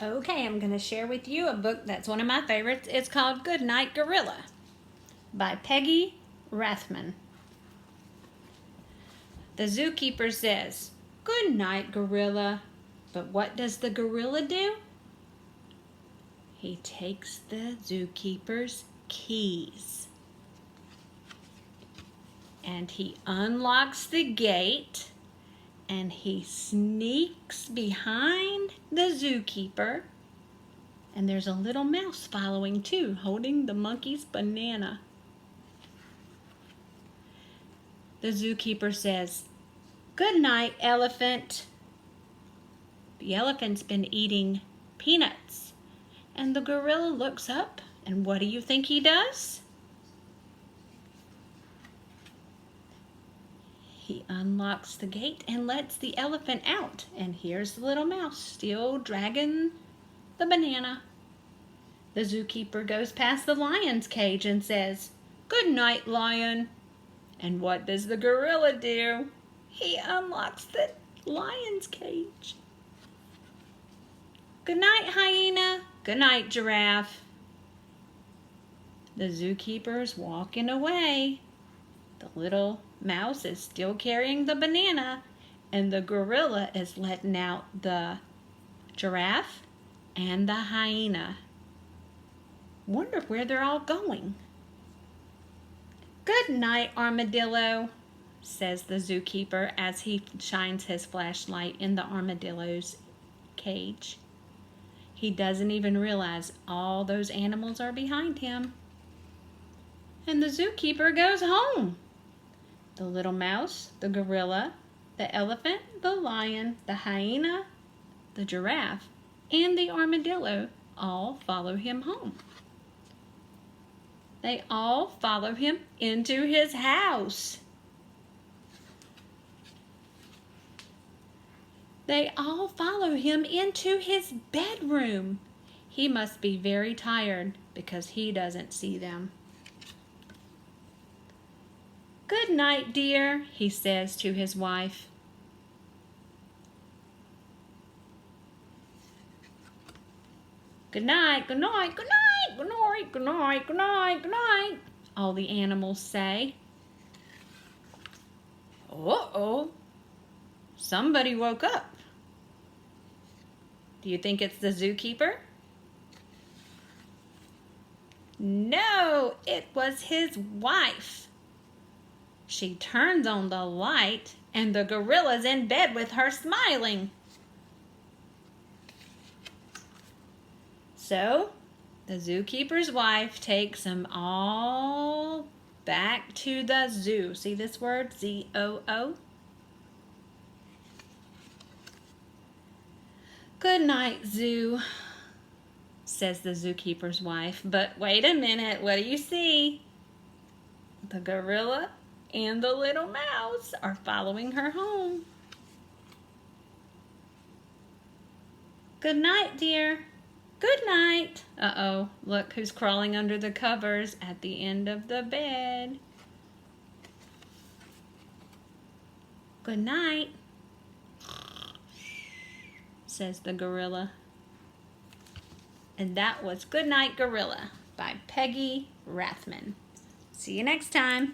Okay, I'm going to share with you a book that's one of my favorites. It's called Good Night Gorilla by Peggy Rathman. The zookeeper says, "Good night, gorilla." But what does the gorilla do? He takes the zookeeper's keys and he unlocks the gate and he sneaks behind the zookeeper, and there's a little mouse following too, holding the monkey's banana. The zookeeper says, "Good night, elephant." The elephant's been eating peanuts, and the gorilla looks up, and what do you think he does? He unlocks the gate and lets the elephant out, and here's the little mouse still dragging the banana. The zookeeper goes past the lion's cage and says, "Good night, lion." And what does the gorilla do? He unlocks the lion's cage. "Good night, hyena." "Good night, giraffe." The zookeeper's walking away. The little mouse is still carrying the banana, and the gorilla is letting out the giraffe and the hyena. Wonder where they're all going. "Good night, armadillo," says the zookeeper as he shines his flashlight in the armadillo's cage. He doesn't even realize all those animals are behind him. And the zookeeper goes home. The little mouse, the gorilla, the elephant, the lion, the hyena, the giraffe, and the armadillo all follow him home. They all follow him into his house. They all follow him into his bedroom. He must be very tired because he doesn't see them. "Good night, dear," he says to his wife. "Good night, good night, good night, good night, good night, good night, good night," all the animals say. Uh-oh, somebody woke up. Do you think it's the zookeeper? No, it was his wife. She turns on the light, and the gorilla's in bed with her smiling. So, the zookeeper's wife takes them all back to the zoo. See this word? Z-O-O? "Good night, zoo," says the zookeeper's wife. But wait a minute, what do you see? The gorilla and the little mouse are following her home. "Good night, dear." "Good night." Uh-oh, look who's crawling under the covers at the end of the bed. "Good night," says the gorilla. And that was Good Night, Gorilla by Peggy Rathman. See you next time.